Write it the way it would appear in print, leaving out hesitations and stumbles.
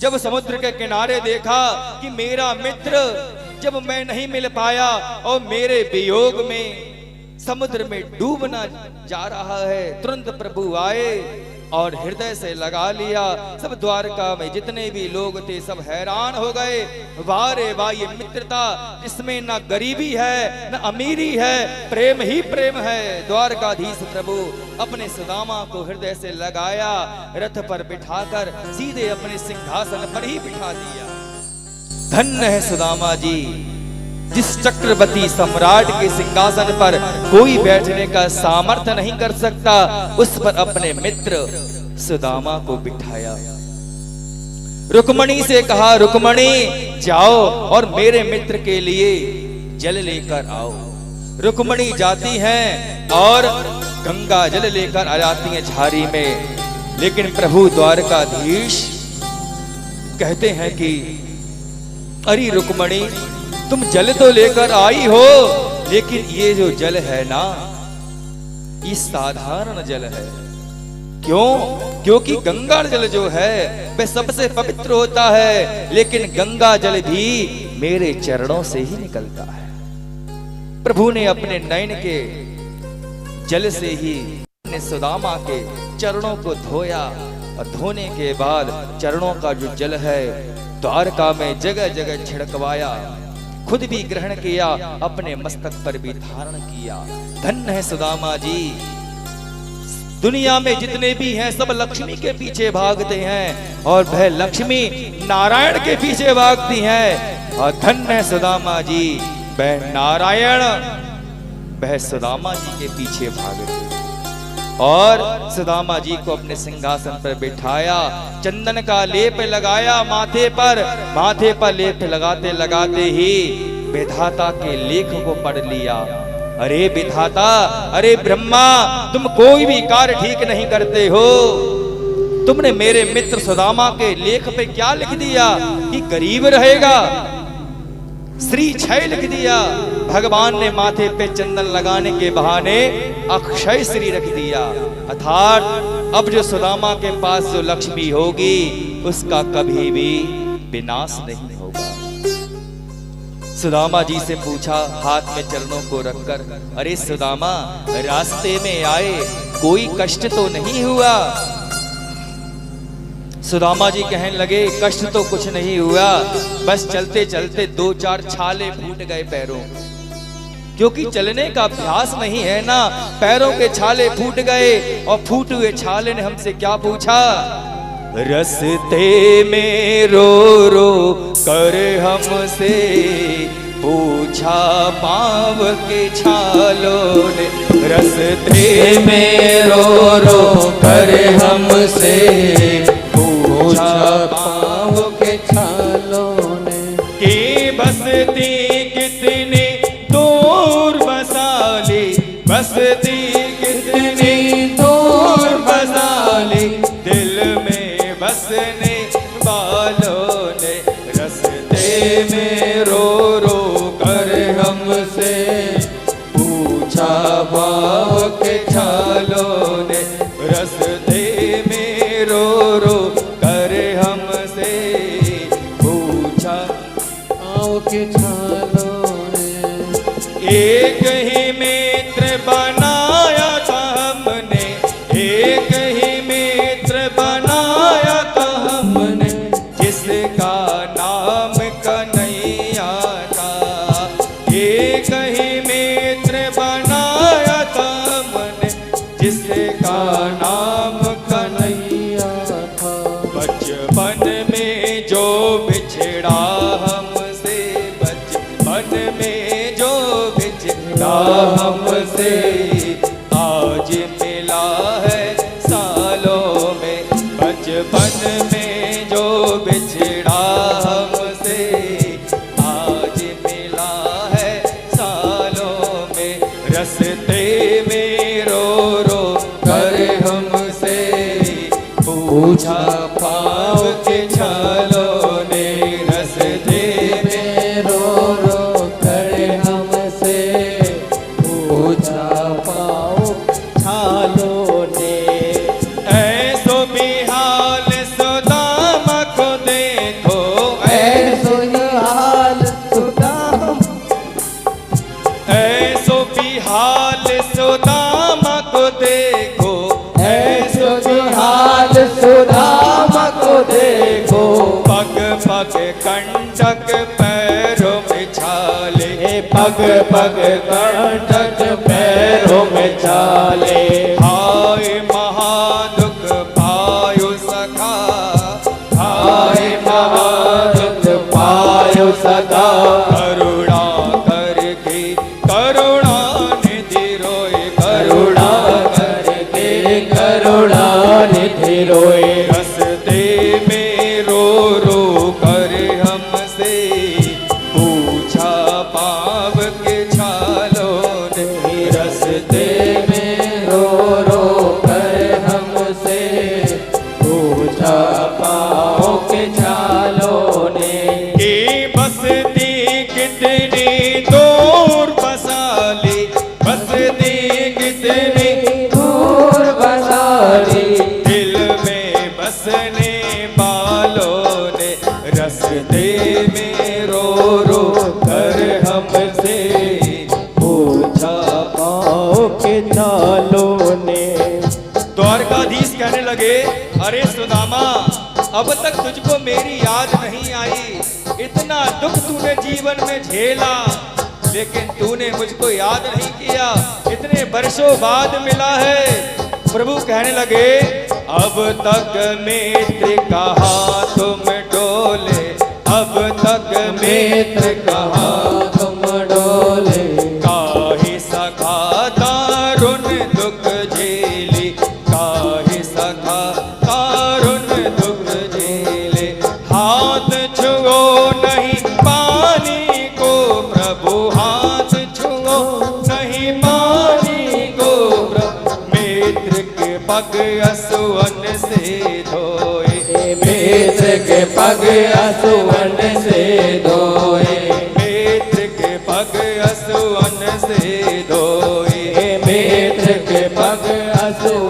जब समुद्र के किनारे देखा कि मेरा मित्र जब मैं नहीं मिल पाया और मेरे वियोग में समुद्र में डूबना जा रहा है, तुरंत प्रभु आए और हृदय से लगा लिया। सब द्वारका में जितने भी लोग थे सब हैरान हो गए। वाह रे वाह, ये मित्रता, इसमें ना गरीबी है ना अमीरी है, प्रेम ही प्रेम है। द्वारकाधीश प्रभु अपने सुदामा को हृदय से लगाया, रथ पर बिठाकर सीधे अपने सिंहासन पर ही बिठा दिया। धन्य है सुदामा जी, जिस चक्रवर्ती सम्राट के सिंहासन पर कोई बैठने का सामर्थ्य नहीं कर सकता, उस पर अपने मित्र सुदामा को बिठाया। रुक्मणी से कहा, रुक्मणी जाओ और मेरे मित्र के लिए जल लेकर आओ। रुक्मणी जाती हैं और गंगा जल लेकर आ जाती हैं झारी में। लेकिन प्रभु द्वारकाधीश कहते हैं कि अरे रुक्मणी, तुम जल तो लेकर आई हो, लेकिन ये जो जल है ना, ये साधारण जल है। क्यों? क्योंकि गंगा जल जो है वह सबसे पवित्र होता है, लेकिन गंगा जल भी मेरे चरणों से ही निकलता है। प्रभु ने अपने नयन के जल से ही अपने सुदामा के चरणों को धोया, और धोने के बाद चरणों का जो जल है द्वारका में जगह जगह छिड़कवाया, खुद भी ग्रहण किया, अपने मस्तक पर भी धारण किया। धन्य है सुदामा जी। दुनिया में जितने भी हैं सब लक्ष्मी के पीछे भागते हैं, और वह लक्ष्मी नारायण के पीछे भागती हैं। और धन्य है सुदामा जी, वह नारायण वह सुदामा जी के पीछे भागते। और सुदामा जी को अपने सिंहासन पर बिठाया, चंदन का लेप लगाया माथे पर लेप लगाते लगाते ही विधाता के लेख को पढ़ लिया। अरे विधाता, अरे ब्रह्मा, तुम कोई भी कार्य ठीक नहीं करते हो। तुमने मेरे मित्र सुदामा के लेख पे क्या लिख दिया कि गरीब रहेगा, श्री क्षय लिख दिया। भगवान ने माथे पे चंदन लगाने के बहाने अक्षय श्री रख दिया, अर्थात अब जो सुदामा के पास जो लक्ष्मी होगी उसका कभी भी विनाश नहीं होगा। सुदामा जी से पूछा हाथ में चरणों को रखकर, अरे सुदामा, रास्ते में आए कोई कष्ट तो नहीं हुआ? सुदामा जी कहने लगे, कष्ट तो कुछ नहीं हुआ, बस चलते चलते 2-4 छाले फूट गए पैरों, क्योंकि चलने का अभ्यास नहीं है ना। पैरों के छाले फूट गए, और फूटे हुए छाले ने हमसे क्या पूछा? रस्ते में रो रो कर हमसे पूछा पाँव के छालों ने। रस्ते में रो रो कर हमसे पूछा पाँव के छालों ने, कि बसती कितनी दूर बसा ली, बसती कितनी दूर बसा ली, दिल में बसने वालों ने। रस्ते में रो रो कर हमसे पूछा पाँव के छालों ने। रस्ते में रो रो कर हमसे पूछा पाँव के छालों ने। एक ही मित्र बनाया था हमने, एक ही मित्र बनाया था हमने, जिसका नाम कन्हैया था। एक ही मित्र बनाया था हमने, जिसका नाम कन्हैया था। बचपन में जो बिछड़ा हमसे, बचपन में जो बिछड़ा हमसे, आज मिला है सालों में। बचपन में जो बिछड़ा हमसे, आज मिला है सालों में। रस्ते में रो रो कर हमसे पूछा पाँव के छालों ने। रस्ते में रो रो कर हमसे पूछा पग पग कंटक पैरों में चाले। हाय महादुख पायो सखा, हाय महादुख पायो सदा। करुणा करके करुणा निधि रोए, करुणा करके करुणा निधि रोए। रस्ते में रो रो कर हमसे पूछा पाप के छालों ने। रस्ते में रो रो कर हमसे पूछा पाँव के छालों ने। ये बसती कितनी दूर बसा ली, बसती कितनी दूर बसा ली। दिल में बसने वालों ने। रस्ते में रो रो कर हमसे पूछा पाँव के छालों ने। द्वारकाधीश कहने लगे, अरे सुदामा, अब तक तुझको मेरी याद नहीं आई। इतना दुख तूने जीवन में झेला, लेकिन तूने मुझको याद नहीं किया। इतने वर्षों बाद मिला है। प्रभु कहने लगे, अब तक मित्र कहा तुम डोले, अब तक मित्र कहा तुम डोले। काहे सखा दारुण दुख झेले, काहे सखा दारुण दुख झेले। हाथ छुओ नहीं पानी को प्रभु, हाथ छुओ नहीं पानी को प्रभु। मित्र के पग असुवन से धोए, मित्र के पग असुवन से धोए। मित्र के पग असुवन से धोए। मित्र के पग असुवन